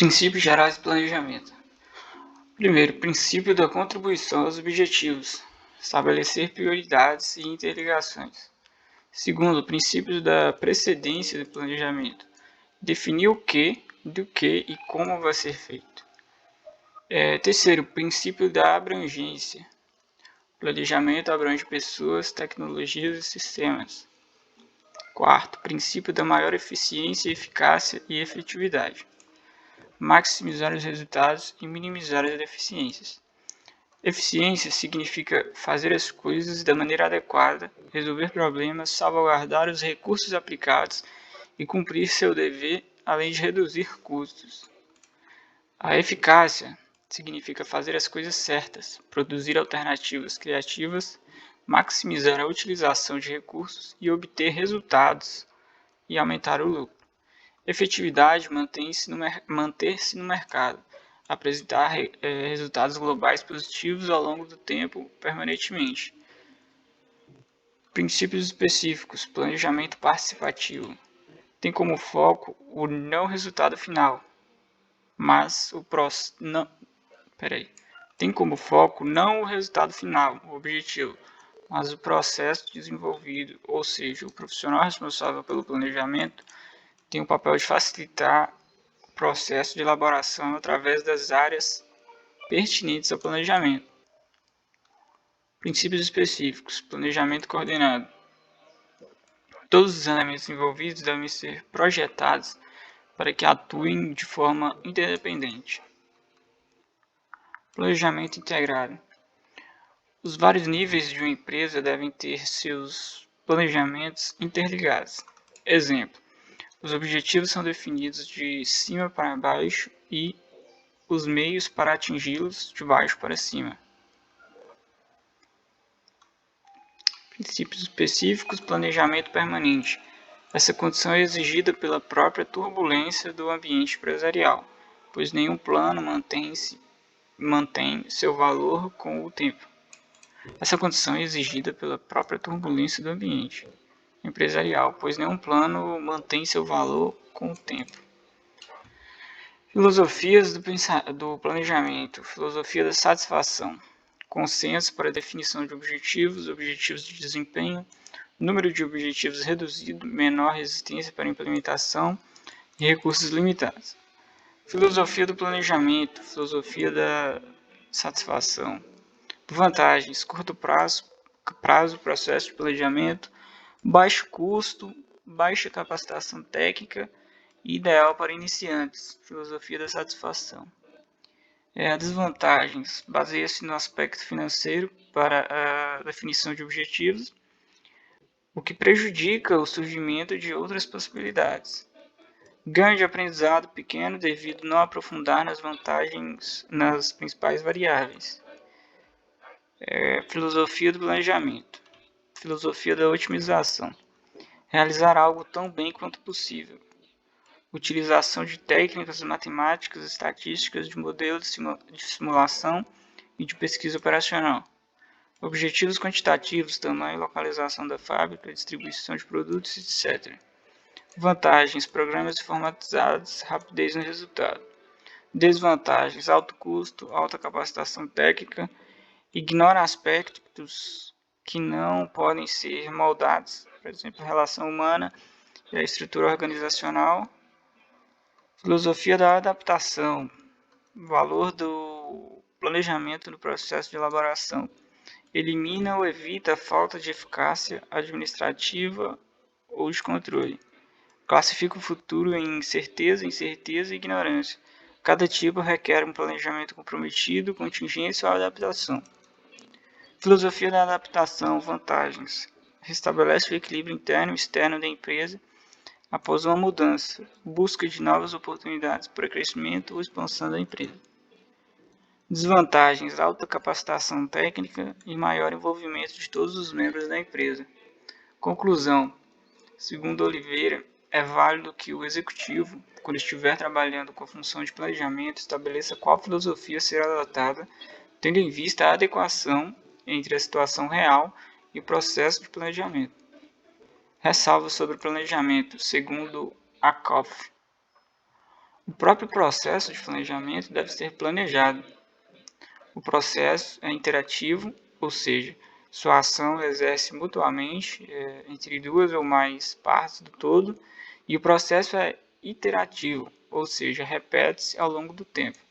Princípios gerais de planejamento. Primeiro, princípio da contribuição aos objetivos. Estabelecer prioridades e interligações. Segundo, princípio da precedência do planejamento. Definir o que, do que e como vai ser feito. Terceiro, princípio da abrangência. Planejamento abrange pessoas, tecnologias e sistemas. Quarto, princípio da maior eficiência, eficácia e efetividade. Maximizar os resultados e minimizar as deficiências. Eficiência significa fazer as coisas da maneira adequada, resolver problemas, salvaguardar os recursos aplicados e cumprir seu dever, além de reduzir custos. A eficácia significa fazer as coisas certas, produzir alternativas criativas, maximizar a utilização de recursos e obter resultados e aumentar o lucro. Efetividade, manter-se no mercado, apresentar resultados globais positivos ao longo do tempo, permanentemente. Princípios específicos, planejamento participativo. Tem como foco o não resultado final, mas Tem como foco não o resultado final, o objetivo, mas o processo desenvolvido, ou seja, o profissional responsável pelo planejamento tem o papel de facilitar o processo de elaboração através das áreas pertinentes ao planejamento. Princípios específicos, planejamento coordenado. Todos os elementos envolvidos devem ser projetados para que atuem de forma interdependente. Planejamento integrado. Os vários níveis de uma empresa devem ter seus planejamentos interligados. Exemplo: os objetivos são definidos de cima para baixo e os meios para atingi-los de baixo para cima. Princípios específicos, planejamento permanente. Essa condição é exigida pela própria turbulência do ambiente empresarial, pois nenhum plano mantém seu valor com o tempo. Essa condição é exigida pela própria turbulência do ambiente empresarial, pois nenhum plano mantém seu valor com o tempo. Filosofias do planejamento, filosofia da satisfação, consenso para definição de objetivos de desempenho, número de objetivos reduzido, menor resistência para implementação e recursos limitados. Filosofia do planejamento, filosofia da satisfação, vantagens, curto prazo, processo de planejamento, baixo custo, baixa capacitação técnica e ideal para iniciantes, filosofia da satisfação. Desvantagens, baseia-se no aspecto financeiro para a definição de objetivos, o que prejudica o surgimento de outras possibilidades. Ganho de aprendizado pequeno devido a não aprofundar nas vantagens nas principais variáveis. Filosofia do planejamento, filosofia da otimização. Realizar algo tão bem quanto possível. Utilização de técnicas matemáticas, estatísticas, de modelos de simulação e de pesquisa operacional. Objetivos quantitativos, tamanho e localização da fábrica, distribuição de produtos, etc. Vantagens, programas informatizados, rapidez no resultado. Desvantagens, alto custo, alta capacitação técnica, ignora aspectos que não podem ser moldados, por exemplo, a relação humana e a estrutura organizacional. Filosofia da adaptação, valor do planejamento no processo de elaboração. Elimina ou evita a falta de eficácia administrativa ou de controle. Classifica o futuro em certeza, incerteza e ignorância. Cada tipo requer um planejamento comprometido, contingência ou adaptação. Filosofia da adaptação, vantagens. Restabelece o equilíbrio interno e externo da empresa após uma mudança, busca de novas oportunidades para crescimento ou expansão da empresa. Desvantagens, alta capacitação técnica e maior envolvimento de todos os membros da empresa. Conclusão, segundo Oliveira, é válido que o executivo, quando estiver trabalhando com a função de planejamento, estabeleça qual filosofia será adotada, tendo em vista a adequação entre a situação real e o processo de planejamento. Ressalvas sobre o planejamento, segundo Ackoff. O próprio processo de planejamento deve ser planejado. O processo é interativo, ou seja, sua ação exerce mutuamente entre duas ou mais partes do todo, e o processo é iterativo, ou seja, repete-se ao longo do tempo.